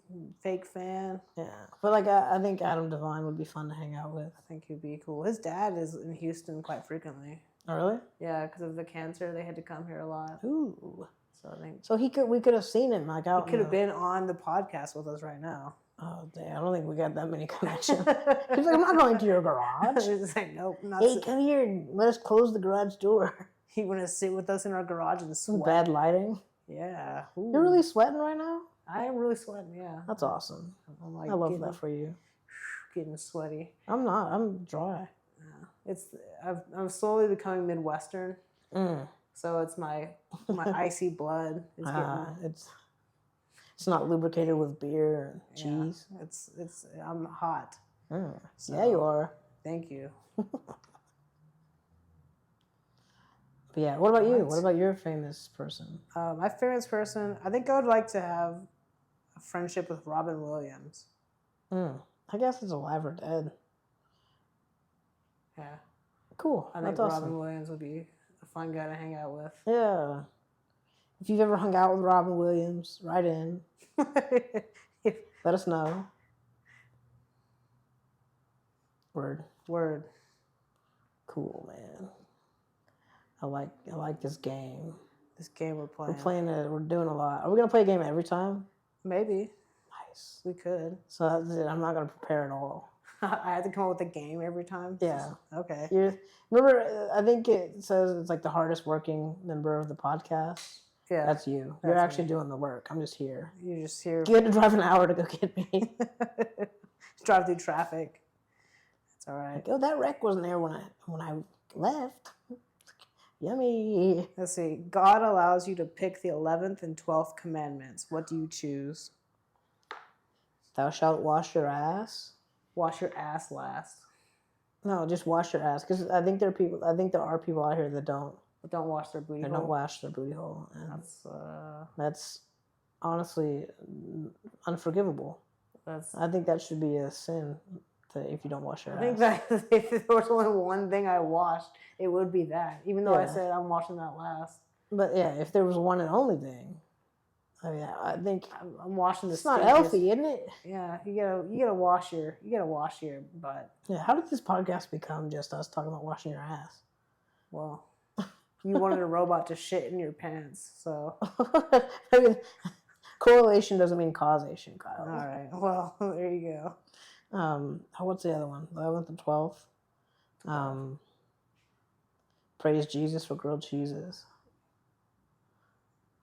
fake fan. Yeah. But like, I think Adam Devine would be fun to hang out with. I think he'd be cool. His dad is in Houston quite frequently. Oh, really? Yeah, because of the cancer, they had to come here a lot. Ooh. So I think So we could have seen him like out. he could have been on the podcast with us right now. Oh, damn. I don't think we got that many connections. He's like, I'm not going to your garage. He's like, nope, not. Hey, come here and let us close the garage door. He want to sit with us in our garage and sweat. Bad lighting. Yeah. You're really sweating right now? I am really sweating. Yeah. That's awesome. I'm like I love that for you. Getting sweaty. I'm not. I'm dry. Yeah. I'm slowly becoming Midwestern. So it's my icy blood is getting. It's not lubricated with beer and cheese. Yeah, I'm hot. So, yeah, you are. Thank you. But yeah, what about you? What about your famous person? My famous person, I think I would like to have a friendship with Robin Williams. I guess it's alive or dead. Yeah. Cool. I think Robin Williams would be a fun guy to hang out with. Yeah. If you've ever hung out with Robin Williams, write in. Let us know. Word. Cool, man. I like this game. This game we're playing. We're playing it. We're doing a lot. Are we gonna play a game every time? Maybe. Nice. We could. So that's it. I'm not gonna prepare at all. I have to come up with a game every time? Yeah. Okay. Remember, I think it says it's like the hardest working member of the podcast. Yeah. That's you. You're actually doing the work. I'm just here. You're just here. You had to drive an hour to go get me. Drive through traffic. It's all right. Like, oh, that wreck wasn't there when I left. Yummy. Let's see. God allows you to pick the 11th and 12th commandments. What do you choose? Thou shalt wash your ass. Wash your ass last. No, just wash your ass. Because I think there are people out here that don't. Don't wash their booty hole. Don't wash their booty hole. And that's honestly unforgivable. I think that should be a sin if you don't wash your ass. I think that if there was only one thing I washed, it would be that. Even though I said I'm washing that last. But yeah, if there was one and only thing, I mean, I think I'm washing the. It's not healthy, isn't it? Yeah, you gotta wash your butt. Yeah, how did this podcast become just us talking about washing your ass? Well, you wanted a robot to shit in your pants, so. I mean, correlation doesn't mean causation, Kyle. All right. Well, there you go. What's the other one? 11th and 12th. Praise Jesus for grilled cheeses.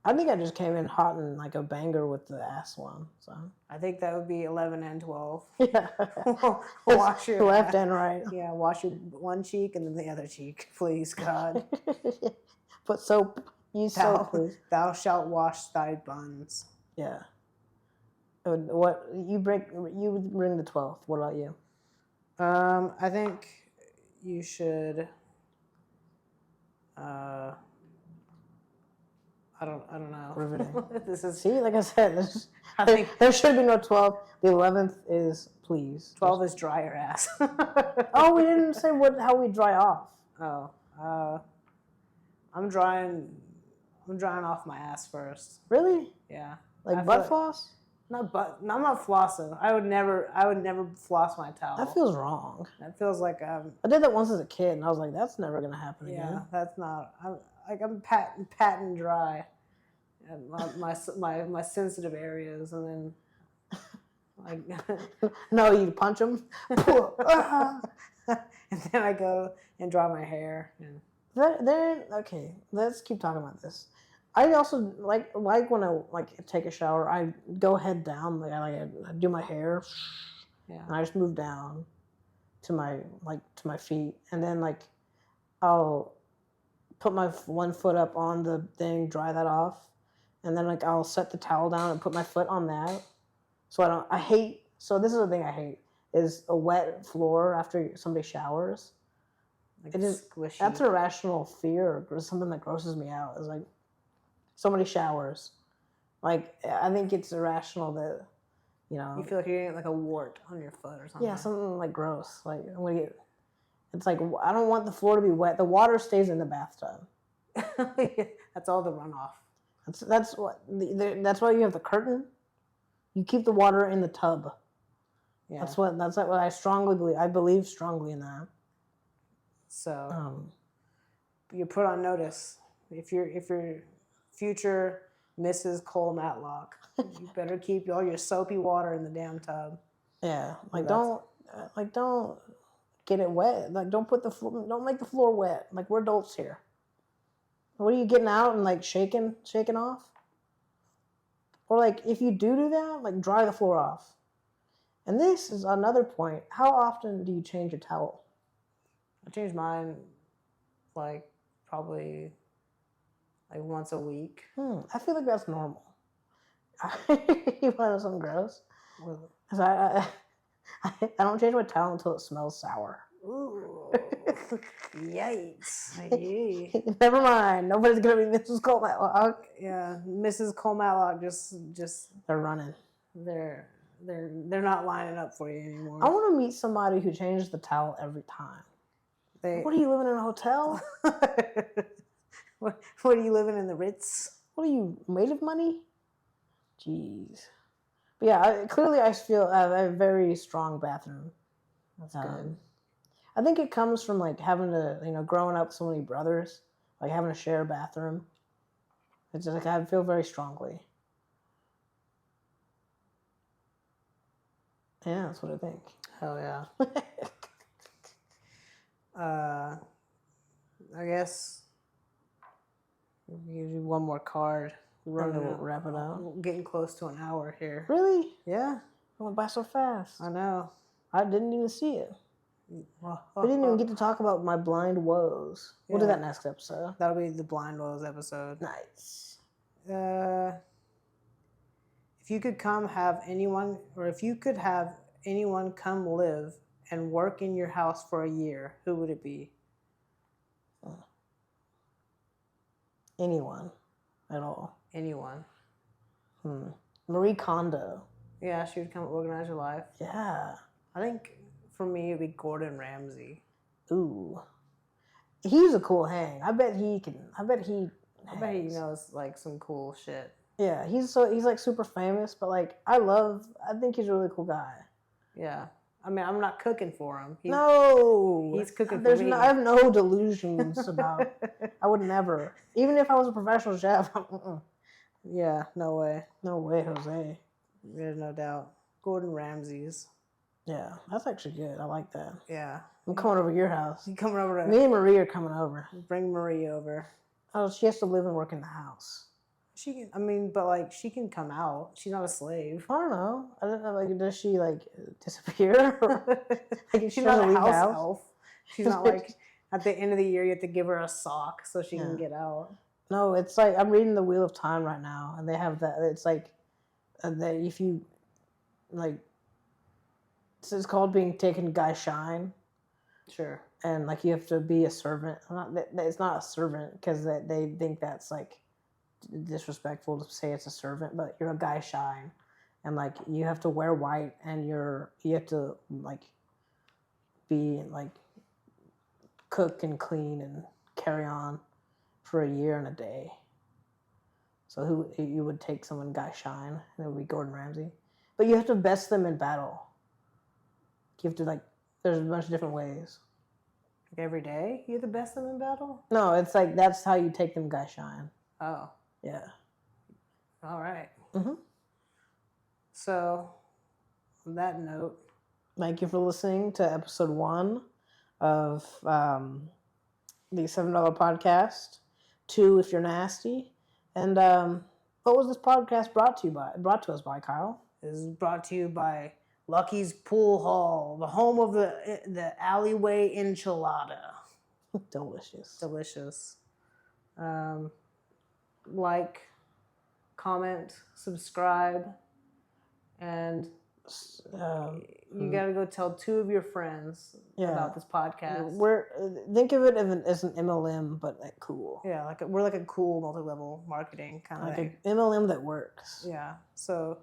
I think I just came in hot and like a banger with the ass one. So I think that would be 11 and 12. Yeah. Wash your left ass. and right. Yeah, wash your one cheek and then the other cheek, please, God. Put soap. Use soap, please. Thou shalt wash thy buns. Yeah. What you bring the 12th. What about you? I think you should. I don't know. Riveting. This is. See, like I said, I think there should be no 12th. The 11th is please. 12 is dry your ass. Oh, we didn't say how we dry off. Oh, I'm drying off my ass first. Really? Yeah. Like butt floss? I'm not flossing. I would never floss my towel. That feels wrong. That feels like I did that once as a kid, and I was like, that's never gonna happen again. Yeah, that's not. I'm patting dry, and my sensitive areas, and then like. No, you punch them. And then I go and dry my hair. And Okay, let's keep talking about this. I also like when I take a shower, I go head down. I do my hair, yeah, and I just move down to my feet, and then I'll put my one foot up on the thing, dry that off, and then I'll set the towel down and put my foot on that. So So this is the thing I hate is a wet floor after somebody showers. It is squishy. That's an irrational fear or something that grosses me out. It's like somebody showers. I think it's irrational that, you feel like you're getting a wart on your foot or something. Yeah, something gross. I'm gonna get It's like, I don't want the floor to be wet. The water stays in the bathtub. That's all the runoff. That's why you have the curtain. You keep the water in the tub. Yeah. That's what I strongly believe. I believe strongly in that. So you're put on notice. If you're future Mrs. Cole Matlock, you better keep all your soapy water in the damn tub. Yeah, don't get it wet. Like don't make the floor wet. Like we're adults here. What are you getting out and like shaking off? Or like if you do that, like dry the floor off. And this is another point. How often do you change your towel? I change mine like probably like once a week. I feel like that's normal. You want to know something gross? I don't change my towel until it smells sour. Ooh. Yikes. Never mind. Nobody's gonna be Mrs. Cole Matlock. Yeah, Mrs. Cole Matlock just they're running. They're not lining up for you anymore. I want to meet somebody who changes the towel every time. What are you living in a hotel? What are you living in the Ritz? What are you made of money? Jeez. But yeah, clearly I feel I have a very strong bathroom. That's good. I think it comes from like having to, growing up with so many brothers, like having to share a bathroom. It's just like I feel very strongly. Yeah, that's what I think. Hell yeah. I guess we can do one more card. We'll wrap it up. We're getting close to an hour here. Really? Yeah. It went by so fast. I know. I didn't even see it. We didn't even get to talk about my blind woes. We'll do that next episode. That'll be the blind woes episode. Nice. If you could have anyone come live and work in your house for a year, who would it be? Anyone at all. Anyone. Marie Kondo. Yeah, she would come organize your life. Yeah. I think for me it'd be Gordon Ramsay. Ooh. He's a cool hang. I bet he knows like some cool shit. Yeah, he's like super famous, but like I think he's a really cool guy. Yeah. I mean, I'm not cooking for him. He's cooking for me. I have no delusions about. I would never, even if I was a professional chef. Yeah, no way. No way, Jose. There's no doubt. Gordon Ramsay's. Yeah, that's actually good. I like that. Yeah. I'm coming over to your house. You coming over? Me and Marie are coming over. Bring Marie over. Oh, she has to live and work in the house. She can. I mean, but like she can come out. She's not a slave. I don't know. I don't know. Like, does she like disappear? Like, she's not a house elf. She's not like at the end of the year you have to give her a sock so she can get out. No, it's like I'm reading the Wheel of Time right now, and they have that. It's like that if you like, it's called being taken Guy Shine. Sure. And like you have to be a servant. It's not a servant because they think that's like disrespectful to say it's a servant, but you're a Guy Shine, and like you have to wear white, and you have to like be like cook and clean and carry on for a year and a day. So who you would take someone Guy Shine, and it would be Gordon Ramsay, but you have to best them in battle. You have to like. There's a bunch of different ways. Like every day, you have to best them in battle? No, it's like that's how you take them Guy Shine. Oh. Yeah. All right. Mm-hmm. So, on that note, thank you for listening to episode 1 of the $7 podcast. 2 if you're nasty. And what was this podcast brought to us by, Kyle? This is brought to you by Lucky's Pool Hall, the home of the alleyway enchilada. Delicious. Like, comment, subscribe, and you gotta go tell 2 of your friends about this podcast. Think of it as an MLM, but like cool. Yeah, we're like a cool multi-level marketing kind of thing. An MLM that works. Yeah. So,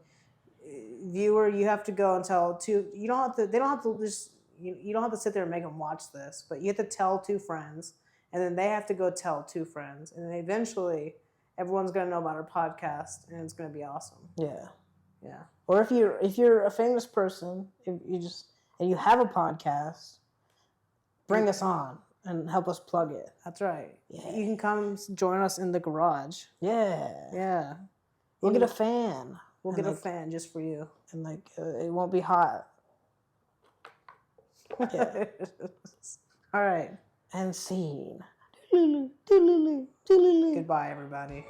viewer, you have to go and tell 2. You don't have to. They don't have to just you don't have to sit there and make them watch this, but you have to tell 2 friends, and then they have to go tell 2 friends, and then eventually everyone's gonna know about our podcast, and it's gonna be awesome. Yeah. Yeah. Or if you're a famous person, if you have a podcast, bring us on and help us plug it. That's right. Yeah. You can come join us in the garage. Yeah. Yeah. We'll get a fan. We'll get a fan just for you. And like it won't be hot. Yeah. All right. And scene. Goodbye, everybody.